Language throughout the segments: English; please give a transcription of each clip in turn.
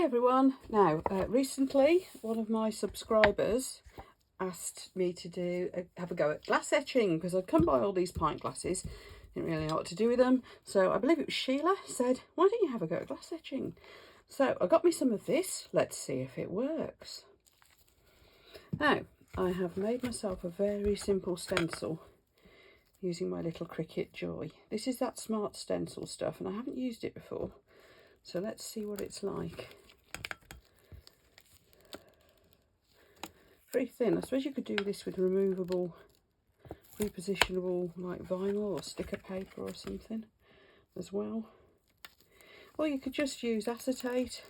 everyone. Now, recently one of my subscribers asked me to have a go at glass etching because I'd come by all these pint glasses, didn't really know what to do with them. So I believe it was Sheila said, why don't you have a go at glass etching? So I got me some of this. Let's see if it works. Now, I have made myself a very simple stencil using my little Cricut Joy. This is that smart stencil stuff and I haven't used it before. So let's see what it's like. Very thin. I suppose you could do this with removable, repositionable like vinyl or sticker paper or something as well. Or you could just use acetate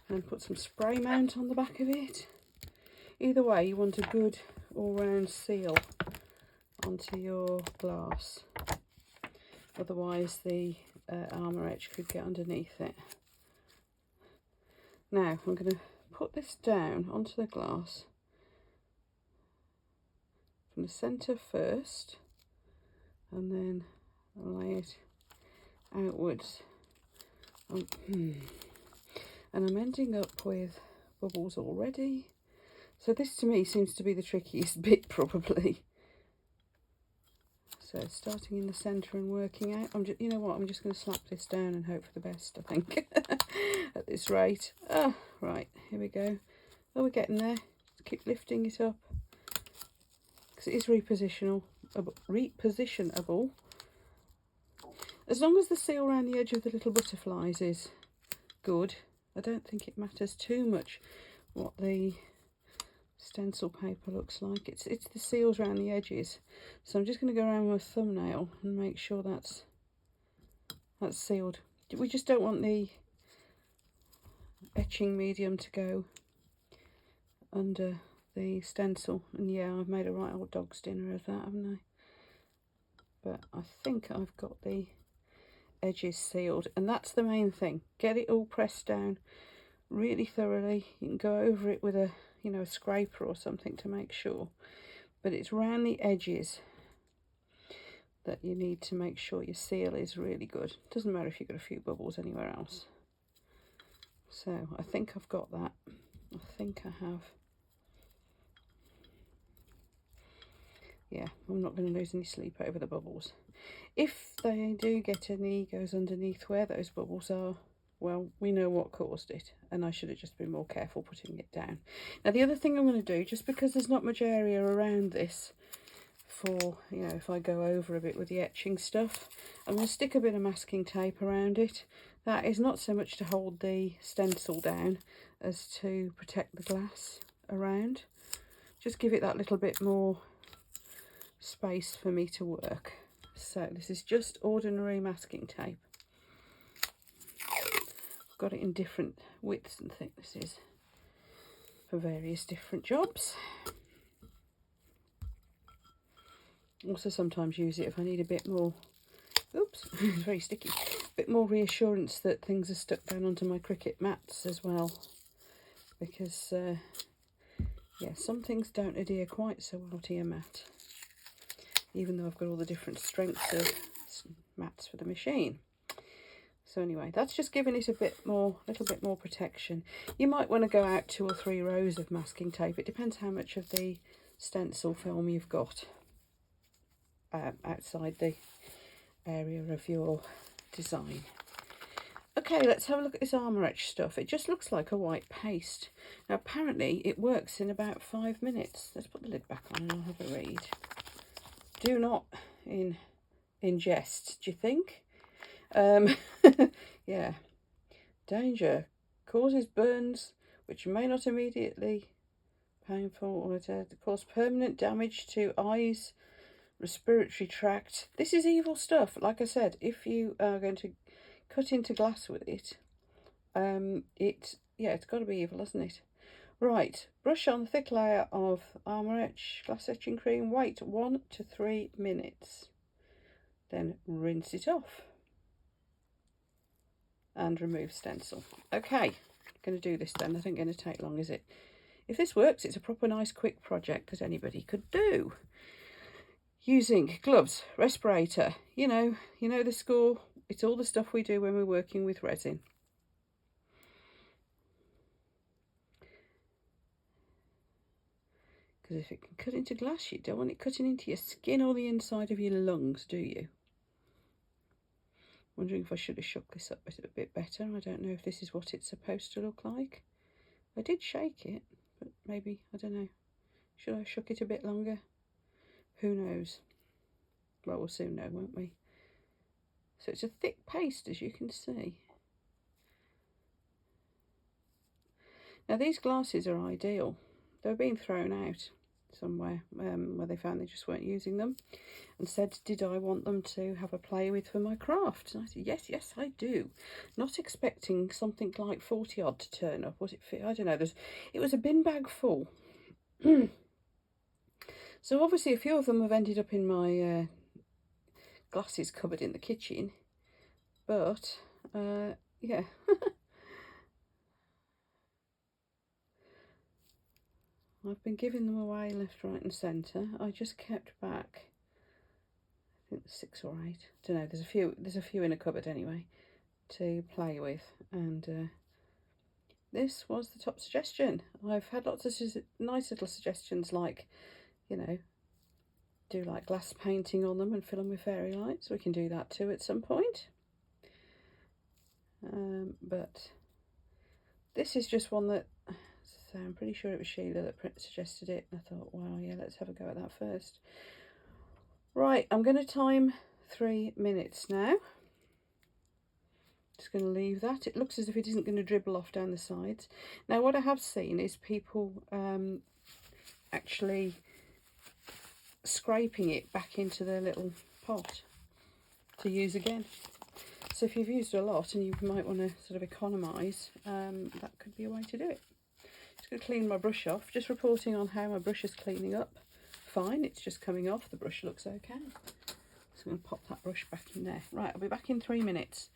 and put some spray mount on the back of it. Either way, you want a good all-round seal onto your glass. Otherwise the armour etch could get underneath it. Now I'm going to put this down onto the glass from the centre first and then lay it outwards. And I'm ending up with bubbles already. So this to me seems to be the trickiest bit probably. So starting in the centre and working out. You know what, I'm just going to slap this down and hope for the best, I think, at this rate. Oh, right, here we go. Oh, we're getting there. Just keep lifting it up. Because it is repositionable. As long as the seal around the edge of the little butterflies is good, I don't think it matters too much what the stencil paper looks like. It's the seals around the edges, so I'm just going to go around with a thumbnail and make sure that's sealed. We just don't want the etching medium to go under the stencil. And yeah, I've made a right old dog's dinner of that, haven't I? But I think I've got the edges sealed, and that's the main thing. Get it all pressed down really thoroughly. You can go over it with a a scraper or something to make sure, but it's round the edges that you need to make sure your seal is really good. Doesn't matter if you've got a few bubbles anywhere else. So I think I've got that. I think I have. Yeah, I'm not going to lose any sleep over the bubbles. If they do get any goes underneath where those bubbles are, well, we know what caused it, and I should have just been more careful putting it down. Now, the other thing I'm going to do, just because there's not much area around this for, if I go over a bit with the etching stuff, I'm going to stick a bit of masking tape around it. That is not so much to hold the stencil down as to protect the glass around. Just give it that little bit more space for me to work. So this is just ordinary masking tape. Got it in different widths and thicknesses for various different jobs. Also sometimes use it if I need a bit more, oops, it's very sticky, a bit more reassurance that things are stuck down onto my Cricut mats as well, because yeah, some things don't adhere quite so well to your mat, even though I've got all the different strengths of mats for the machine. So anyway, that's just giving it a little bit more protection. You might want to go out 2 or 3 rows of masking tape. It depends how much of the stencil film you've got outside the area of your design. Okay, let's have a look at this armour etch stuff. It just looks like a white paste. Now apparently it works in about 5 minutes. Let's put the lid back on and I'll have a read. Do not ingest, do you think? Yeah, danger, causes burns which may not immediately painful or cause permanent damage to eyes, respiratory tract. This is evil stuff. Like I said, if you are going to cut into glass with it, it's got to be evil, hasn't it? Right, brush on thick layer of armour etch glass etching cream, wait 1 to 3 minutes, then rinse it off and remove stencil. Okay, going to do this then. That ain't going to take long, is it? If this works, it's a proper nice quick project that anybody could do. Using gloves, respirator, you know the score. It's all the stuff we do when we're working with resin. Because if it can cut into glass, you don't want it cutting into your skin or the inside of your lungs, do you? Wondering if I should have shook this up a bit better. I don't know if this is what it's supposed to look like. I did shake it, but maybe, I don't know. Should I have shook it a bit longer? Who knows? Well, we'll soon know, won't we? So it's a thick paste, as you can see. Now these glasses are ideal. They're being thrown out somewhere where they found they just weren't using them, and said, did I want them to have a play with for my craft? And I said, yes, yes, I do. Not expecting something like 40 odd to turn up. Was it fit? I don't know. It was a bin bag full. So obviously a few of them have ended up in my glasses cupboard in the kitchen, but yeah. I've been giving them away left, right and centre. I just kept back, I think 6 or 8. Don't know, there's a few in a cupboard anyway to play with, and this was the top suggestion. I've had lots of nice little suggestions, like, you know, do like glass painting on them and fill them with fairy lights. We can do that too at some point. But this is just one that, so I'm pretty sure it was Sheila that suggested it. I thought, wow, yeah, let's have a go at that first. Right, I'm going to time 3 minutes now. Just going to leave that. It looks as if it isn't going to dribble off down the sides. Now, what I have seen is people actually scraping it back into their little pot to use again. So if you've used a lot and you might want to sort of economise, that could be a way to do it. Just going to clean my brush off. Just reporting on how my brush is cleaning up. Fine, it's just coming off. The brush looks okay. So I'm going to pop that brush back in there. Right, I'll be back in 3 minutes.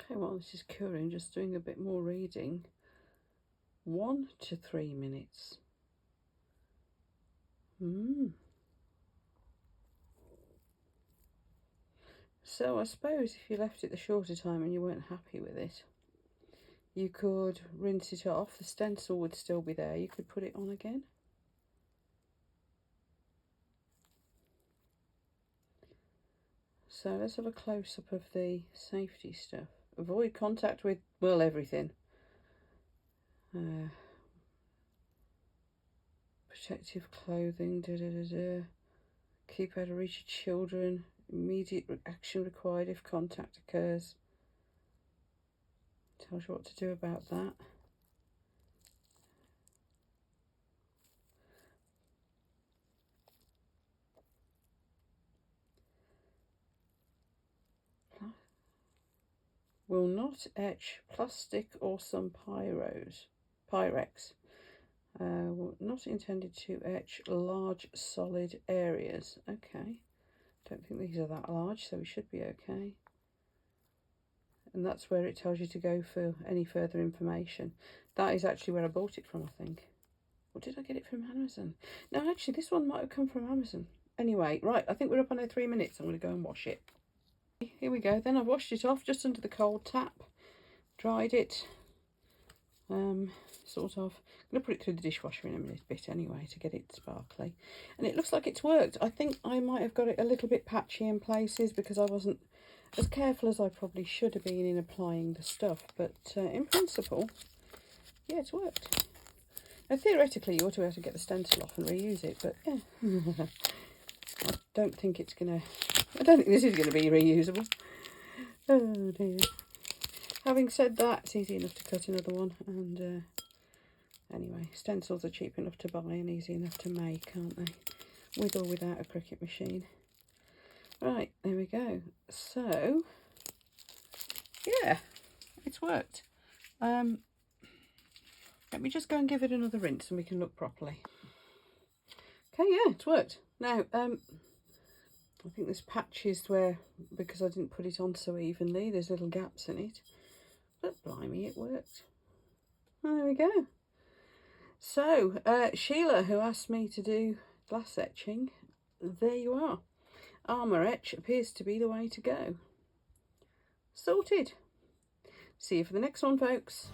Okay, while this is curing, just doing a bit more reading. 1 to 3 minutes. So I suppose if you left it the shorter time and you weren't happy with it, you could rinse it off. The stencil would still be there. You could put it on again. So let's have a close-up of the safety stuff. Avoid contact with, well, everything. Protective clothing, keep out of reach of children. Immediate action required if contact occurs. Tells you what to do about that. Will not etch plastic or some Pyrex. Not intended to etch large solid areas. Okay. Don't think these are that large, so we should be okay. And that's where it tells you to go for any further information. That is actually where I bought it from, I think. Or did I get it from Amazon? No, actually, this one might have come from Amazon. Anyway, right, I think we're up on our 3 minutes. I'm going to go and wash it. Here we go. Then I've washed it off just under the cold tap. Dried it. Sort of. I'm going to put it through the dishwasher in a bit anyway to get it sparkly. And it looks like it's worked. I think I might have got it a little bit patchy in places because I wasn't as careful as I probably should have been in applying the stuff. But in principle, yeah, it's worked. Now, theoretically, you ought to be able to get the stencil off and reuse it, but yeah. I don't think this is going to be reusable. Oh dear. Having said that, it's easy enough to cut another one, and anyway, stencils are cheap enough to buy and easy enough to make, aren't they? With or without a Cricut machine. Right, there we go. So, yeah, it's worked. Let me just go and give it another rinse and we can look properly. Okay, yeah, it's worked. Now, I think this patch is where, because I didn't put it on so evenly, there's little gaps in it. But blimey, it worked. Oh, there we go. So, Sheila, who asked me to do glass etching, there you are. Armour etch appears to be the way to go. Sorted. See you for the next one, folks.